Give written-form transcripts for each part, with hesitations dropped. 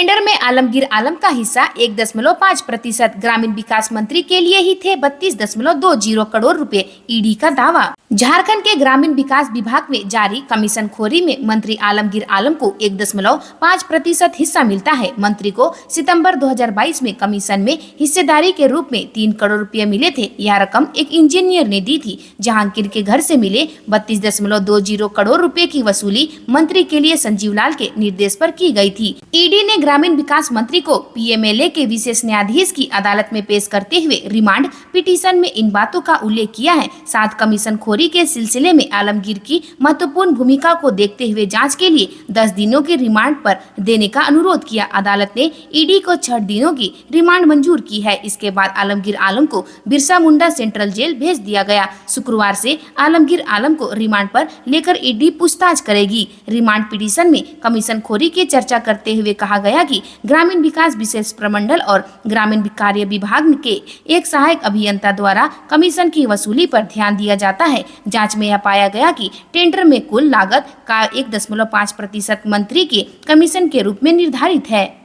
Tender में आलमगीर आलम का हिस्सा 1.5%, ग्रामीण विकास मंत्री के लिए ही थे 32.20 करोड़ रुपए, ईडी का दावा। झारखंड के ग्रामीण विकास विभाग में जारी कमीशन खोरी में मंत्री आलमगीर आलम को 1.5% हिस्सा मिलता है। मंत्री को सितंबर 2022 में कमीशन में हिस्सेदारी के रूप में 3 करोड़ रुपए मिले थे। यह रकम एक इंजीनियर ने दी थी। जहांगीर के घर से मिले 32.20 करोड़ रुपए की वसूली मंत्री के लिए संजीव लाल के निर्देश पर की गई थी। ईडी ने ग्रामीण विकास मंत्री को पीएमएलए के विशेष न्यायाधीश की अदालत में पेश करते हुए रिमांड पिटीशन में इन बातों का उल्लेख किया है। साथ कमीशन खोरी के सिलसिले में आलमगीर की महत्वपूर्ण भूमिका को देखते हुए जांच के लिए 10 दिनों के रिमांड पर देने का अनुरोध किया। अदालत ने ईडी को 6 दिनों की रिमांड मंजूर की है। इसके बाद आलमगीर आलम को बिरसा मुंडा सेंट्रल जेल भेज दिया गया। शुक्रवार से आलमगीर आलम को रिमांड पर लेकर ईडी पूछताछ करेगी। रिमांड पिटीशन में कमीशन खोरी की चर्चा करते हुए कहा गया कि ग्रामीण विकास विशेष प्रमंडल और ग्रामीण कार्य विभाग के एक सहायक अभियंता द्वारा कमीशन की वसूली पर ध्यान दिया जाता है। जांच में यह पाया गया कि टेंडर में कुल लागत का 1.5% मंत्री के कमीशन के रूप में निर्धारित है।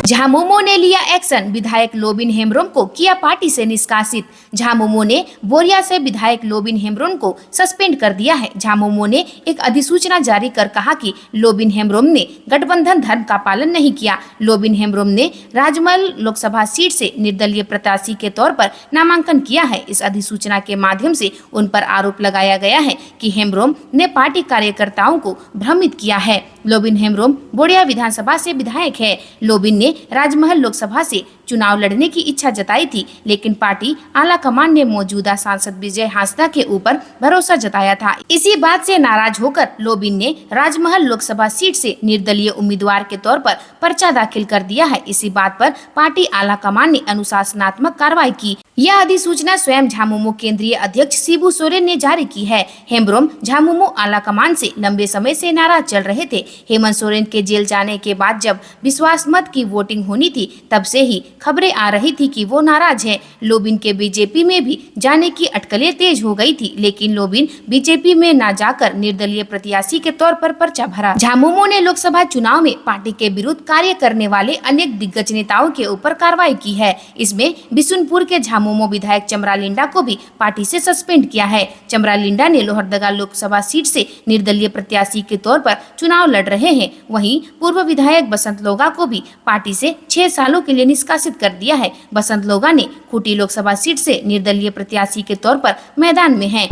झामुमो ने लिया एक्शन, विधायक लोबिन हेम्ब्रोम को किया पार्टी से निष्कासित। झामुमो ने बोरिया से विधायक लोबिन हेम्ब्रोम को सस्पेंड कर दिया है। झामुमो ने एक अधिसूचना जारी कर कहा कि लोबिन हेम्ब्रोम ने गठबंधन धर्म का पालन नहीं किया। लोबिन हेम्ब्रोम ने राजमहल लोकसभा सीट से निर्दलीय प्रत्याशी के तौर पर नामांकन किया है। इस अधिसूचना के माध्यम से उन पर आरोप लगाया गया है कि हेम्ब्रोम ने पार्टी कार्यकर्ताओं को भ्रमित किया है। लोबिन हेम्ब्रोम बोरिया विधानसभा से विधायक है। लोबिन ने राजमहल लोकसभा से चुनाव लड़ने की इच्छा जताई थी, लेकिन पार्टी आलाकमान ने मौजूदा सांसद विजय हांसदा के ऊपर भरोसा जताया था। इसी बात से नाराज होकर लोबिन ने राजमहल लोकसभा सीट से निर्दलीय उम्मीदवार के तौर पर पर्चा दाखिल कर दिया है। इसी बात पर पार्टी आलाकमान ने अनुशासनात्मक कार्रवाई की। यह अधिसूचना स्वयं झामुमो केंद्रीय अध्यक्ष शिबू सोरेन ने जारी की है। हेम्ब्रोम झामुमो आलाकमान से लंबे समय से नाराज चल रहे थे। हेमंत सोरेन के जेल जाने के बाद जब विश्वास मत की वोटिंग होनी थी, तब से ही खबरें आ रही थी कि वो नाराज है। लोबिन के बीजेपी में भी जाने की अटकलें तेज हो गई थी, लेकिन लोबिन बीजेपी में न जाकर निर्दलीय प्रत्याशी के तौर पर पर्चा भरा। झामुमो ने लोकसभा चुनाव में पार्टी के विरुद्ध कार्य करने वाले अनेक दिग्गज नेताओं के ऊपर कार्रवाई की है। इसमें बिशुनपुर के झामुमो विधायक चमरालिंडा को भी पार्टी से सस्पेंड किया है। चमरालिंडा ने लोहरदगा लोकसभा सीट से निर्दलीय प्रत्याशी के तौर पर चुनाव लड़ रहे हैं। वहीं पूर्व विधायक बसंत लोगा को भी पार्टी से 6 सालों के लिए निष्कासित कर दिया है। बसंत लोगा ने खूंटी लोकसभा सीट से निर्दलीय प्रत्याशी के तौर पर मैदान में हैं।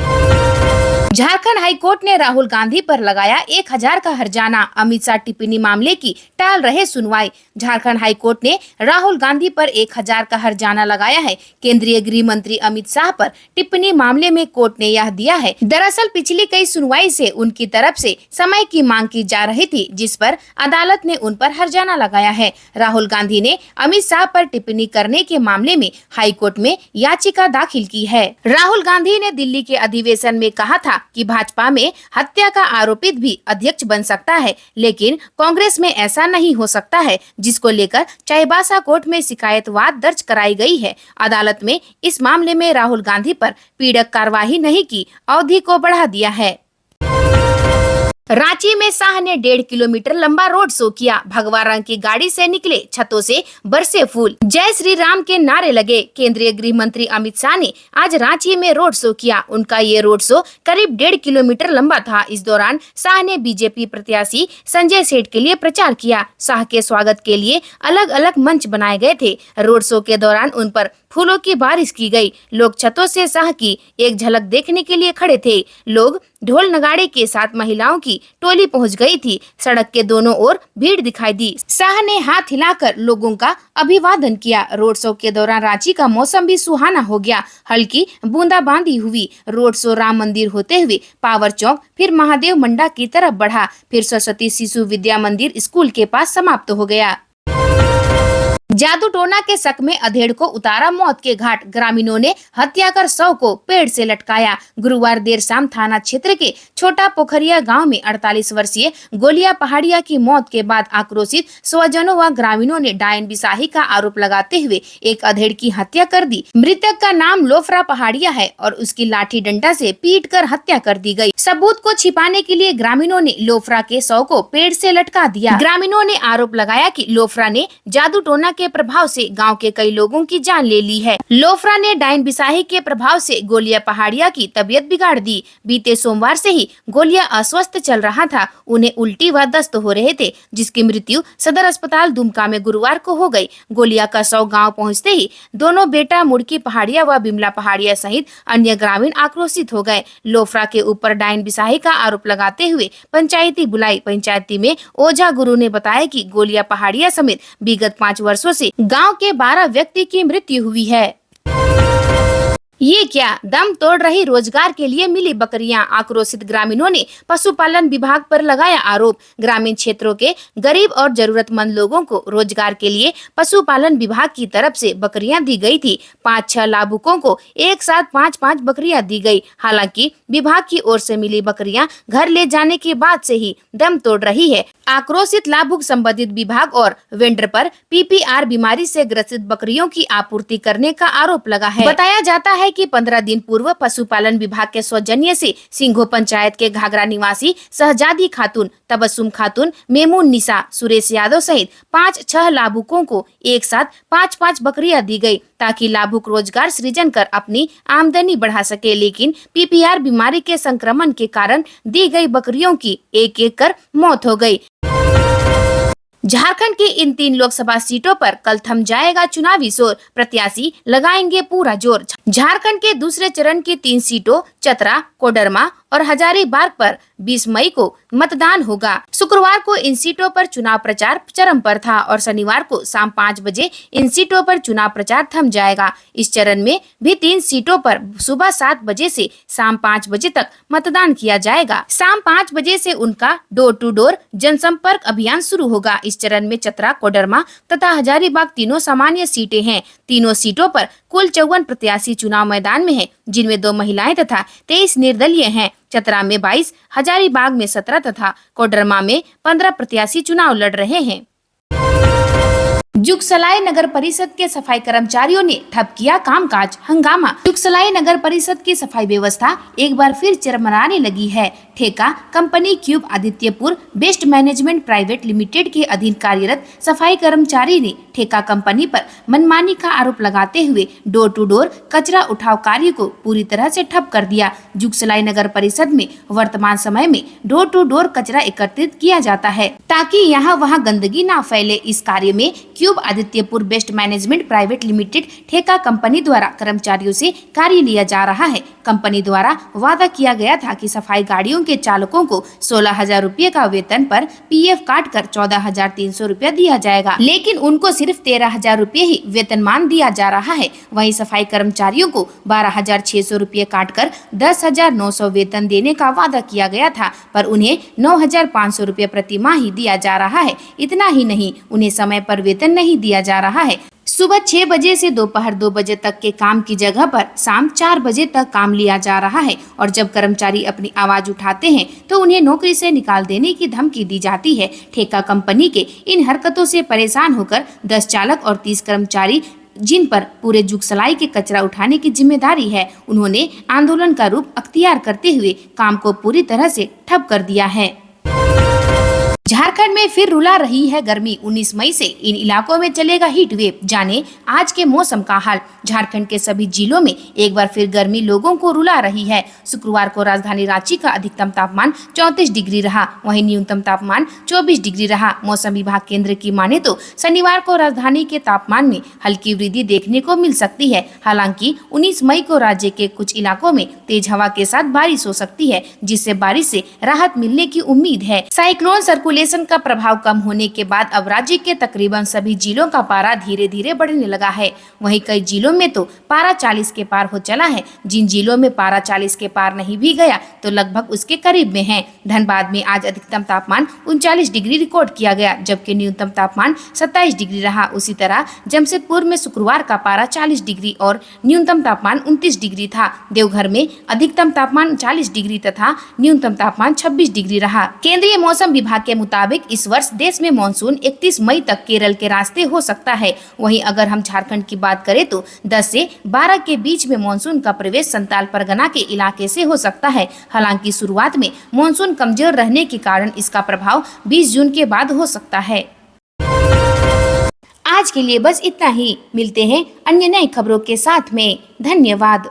झारखंड हाईकोर्ट ने राहुल गांधी पर लगाया 1000 का हर्जाना, अमित शाह टिप्पणी मामले की टाल रहे सुनवाई। झारखंड हाईकोर्ट ने राहुल गांधी पर 1000 का हर्जाना लगाया है। केंद्रीय गृह मंत्री अमित शाह पर टिप्पणी मामले में कोर्ट ने यह दिया है। दरअसल पिछली कई सुनवाई से उनकी तरफ से समय की मांग की जा रही थी, जिस पर अदालत ने उन पर हर्जाना लगाया है। राहुल गांधी ने अमित शाह पर टिप्पणी करने के मामले में हाईकोर्ट में याचिका दाखिल की है। राहुल गांधी ने दिल्ली के अधिवेशन में कहा था कि भाजपा में हत्या का आरोपित भी अध्यक्ष बन सकता है, लेकिन कांग्रेस में ऐसा नहीं हो सकता है, जिसको लेकर चाईबासा कोर्ट में शिकायतवाद दर्ज कराई गई है। अदालत में इस मामले में राहुल गांधी पर पीड़क कार्यवाही नहीं की अवधि को बढ़ा दिया है। रांची में शाह ने 1.5 किलोमीटर लंबा रोड शो किया। भगवा रंग की गाड़ी से निकले, छतों से बरसे फूल, जय श्री राम के नारे लगे। केंद्रीय गृह मंत्री अमित शाह ने आज रांची में रोड शो किया। उनका ये रोड शो करीब 1.5 किलोमीटर लंबा था। इस दौरान शाह ने बीजेपी प्रत्याशी संजय सेठ के लिए प्रचार किया। शाह के स्वागत के लिए अलग अलग मंच बनाए गए थे। रोड शो के दौरान उन पर फूलों की बारिश की गई। लोग छतों से शाह की एक झलक देखने के लिए खड़े थे। लोग ढोल नगाड़े के साथ महिलाओं की टोली पहुंच गई थी। सड़क के दोनों ओर भीड़ दिखाई दी। शाह ने हाथ हिलाकर लोगों का अभिवादन किया। रोड शो के दौरान रांची का मौसम भी सुहाना हो गया। हल्की बूंदाबांदी हुई। रोड शो राम मंदिर होते हुए पावर चौक, फिर महादेव मंडा की तरफ बढ़ा, फिर सरस्वती शिशु विद्या मंदिर स्कूल के पास समाप्त हो गया। जादू टोना के शक में अधेड़ को उतारा मौत के घाट, ग्रामीणों ने हत्या कर शव को पेड़ से लटकाया। गुरुवार देर शाम थाना क्षेत्र के छोटा पोखरिया गांव में 48 वर्षीय गोलिया पहाड़िया की मौत के बाद आक्रोशित स्वजनों व ग्रामीणों ने डायन बिसाही का आरोप लगाते हुए एक अधेड़ की हत्या कर दी। मृतक का नाम लोफरा पहाड़िया है और उसकी लाठी डंडा से पीट कर हत्या कर दी गई। सबूत को छिपाने के लिए ग्रामीणों ने लोफरा के शव को पेड़ से लटका दिया। ग्रामीणों ने आरोप लगाया कि लोफरा ने जादू टोना के प्रभाव से गांव के कई लोगों की जान ले ली है। लोफरा ने डायन बिसाही के प्रभाव से गोलिया पहाड़िया की तबीयत बिगाड़ दी। बीते सोमवार से ही गोलिया अस्वस्थ चल रहा था, उन्हें उल्टी व दस्त हो रहे थे, जिसकी मृत्यु सदर अस्पताल दुमका में गुरुवार को हो गई। गोलिया का शव गांव पहुंचते ही दोनों बेटा मुड़की पहाड़िया व बिमला पहाड़िया सहित अन्य ग्रामीण आक्रोशित हो गए। लोफरा के ऊपर डायन बिसाही का आरोप लगाते हुए पंचायती बुलाई। पंचायती में ओझा गुरु ने बताया कि गोलिया पहाड़िया समेत विगत 5 वर्षों से गांव के 12 व्यक्ति की मृत्यु हुई है। ये क्या, दम तोड़ रही रोजगार के लिए मिली बकरियां, आक्रोशित ग्रामीणों ने पशुपालन विभाग पर लगाया आरोप। ग्रामीण क्षेत्रों के गरीब और जरूरतमंद लोगों को रोजगार के लिए पशुपालन विभाग की तरफ से बकरियां दी गई थी। 5-6 लाभुकों को एक साथ 5-5 बकरियां दी गई। हालांकि विभाग की ओर से मिली बकरियां घर ले जाने के बाद से ही दम तोड़ रही है। आक्रोशित लाभुक संबंधित विभाग और वेंडर पर PPR बीमारी से ग्रसित बकरियों की आपूर्ति करने का आरोप लगा है। बताया जाता है कि 15 दिन पूर्व पशुपालन विभाग के सौजन्य से सिंघो पंचायत के घाघरा निवासी शहजादी खातून, तबस्सुम खातून, मेमून निशा, सुरेश यादव सहित 5-6 लाभुकों को एक साथ 5-5 बकरियां दी गई ताकि लाभुक रोजगार सृजन कर अपनी आमदनी बढ़ा सके। लेकिन PPR बीमारी के संक्रमण के कारण दी गई बकरियों की एक-एक कर मौत हो गई। झारखंड की इन 3 लोकसभा सीटों पर कल थम जाएगा चुनावी शोर, प्रत्याशी लगाएंगे पूरा जोर। झारखंड के दूसरे चरण की 3 सीटों चतरा, कोडरमा और हजारीबाग पर 20 मई को मतदान होगा। शुक्रवार को इन सीटों पर चुनाव प्रचार चरम पर था और शनिवार को शाम 5 बजे इन सीटों पर चुनाव प्रचार थम जाएगा। इस चरण में भी 3 सीटों पर सुबह 7 बजे से शाम 5 बजे तक मतदान किया जाएगा। शाम 5 बजे से उनका डोर टू डोर जनसंपर्क अभियान शुरू होगा। इस चरण में चतरा, कोडरमा तथा हजारीबाग तीनों सामान्य सीटें हैं। तीनों सीटों पर कुल 54 प्रत्याशी चुनाव मैदान में हैं, जिनमें 2 महिलाएं तथा 23 निर्दलीय हैं। चतरा में 22, हजारीबाग में 17 तथा कोडरमा में 15 प्रत्याशी चुनाव लड़ रहे हैं। जुगसलाई नगर परिषद के सफाई कर्मचारियों ने ठप किया कामकाज, हंगामा। जुगसलाई नगर परिषद की सफाई व्यवस्था एक बार फिर चरमराने लगी है। ठेका company cube Adityapur best management private limited के अधीन कार्यरत सफाई कर्मचारी ने ठेका कंपनी पर मनमानी का आरोप लगाते हुए डोर टू डोर कचरा उठाव कार्य को पूरी तरह से ठप कर दिया। जुगसलाई नगर परिषद में वर्तमान समय में डोर टू डोर कचरा एकत्रित किया जाता है ताकि यहाँ वहाँ गंदगी न फैले। इस कार्य में cube Adityapur best management private limited ठेका कंपनी द्वारा कर्मचारियों से कार्य लिया जा रहा है। कंपनी द्वारा वादा किया गया था कि सफाई गाड़ियों के चालकों को 16,000 रुपये का वेतन पर PF काट कर 14,300 रुपया दिया जाएगा, लेकिन उनको सिर्फ 13,000 रुपये ही वेतनमान दिया जा रहा है। वहीं सफाई कर्मचारियों को 12,600 रुपये काट कर 10,900 वेतन देने का वादा किया गया था, पर उन्हें 9,500 रुपये प्रति माह ही दिया जा रहा है। इतना ही नहीं, उन्हें समय पर वेतन नहीं दिया जा रहा है। सुबह 6 बजे से दोपहर 2 बजे तक के काम की जगह पर शाम 4 बजे तक काम लिया जा रहा है और जब कर्मचारी अपनी आवाज उठाते हैं तो उन्हें नौकरी से निकाल देने की धमकी दी जाती है। ठेका कंपनी के इन हरकतों से परेशान होकर 10 चालक और 30 कर्मचारी, जिन पर पूरे जुगसलाई के कचरा उठाने की जिम्मेदारी है, उन्होंने आंदोलन का रूप अख्तियार करते हुए काम को पूरी तरह से ठप कर दिया है। झारखंड में फिर रुला रही है गर्मी। 19 मई से इन इलाकों में चलेगा हीट वेव। जाने आज के मौसम का हाल। झारखंड के सभी जिलों में एक बार फिर गर्मी लोगों को रुला रही है। शुक्रवार को राजधानी रांची का अधिकतम तापमान 34 डिग्री रहा, वहीं न्यूनतम तापमान 24 डिग्री रहा। मौसम विभाग केंद्र की माने तो शनिवार को राजधानी के तापमान में हल्की वृद्धि देखने को मिल सकती है। हालांकि 19 मई को राज्य के कुछ इलाकों में तेज हवा के साथ बारिश हो सकती है, जिससे बारिश से राहत मिलने की उम्मीद है। साइक्लोन सर्कुलेशन सर्कुलेशन का प्रभाव कम होने के बाद अब राज्य के तकरीबन सभी जिलों का पारा धीरे धीरे बढ़ने लगा है। वहीं कई जिलों में तो पारा 40 के पार हो चला है। जिन जिलों में पारा 40 के पार नहीं भी गया तो लगभग उसके करीब में है। धनबाद में आज अधिकतम तापमान 39 डिग्री रिकॉर्ड किया गया, जबकि न्यूनतम तापमान 27 डिग्री रहा। उसी तरह जमशेदपुर में शुक्रवार का पारा 40 डिग्री और न्यूनतम तापमान 29 डिग्री था। देवघर में अधिकतम तापमान 40 डिग्री तथा न्यूनतम तापमान 26 डिग्री रहा। केंद्रीय मौसम विभाग के मुताबिक इस वर्ष देश में मानसून 31 मई तक केरल के रास्ते हो सकता है। वहीं अगर हम झारखंड की बात करें तो 10 से 12 के बीच में मानसून का प्रवेश संताल परगना के इलाके से हो सकता है। हालांकि शुरुआत में मानसून कमजोर रहने के कारण इसका प्रभाव 20 जून के बाद हो सकता है। आज के लिए बस इतना ही। मिलते हैं अन्य नई खबरों के साथ में। धन्यवाद।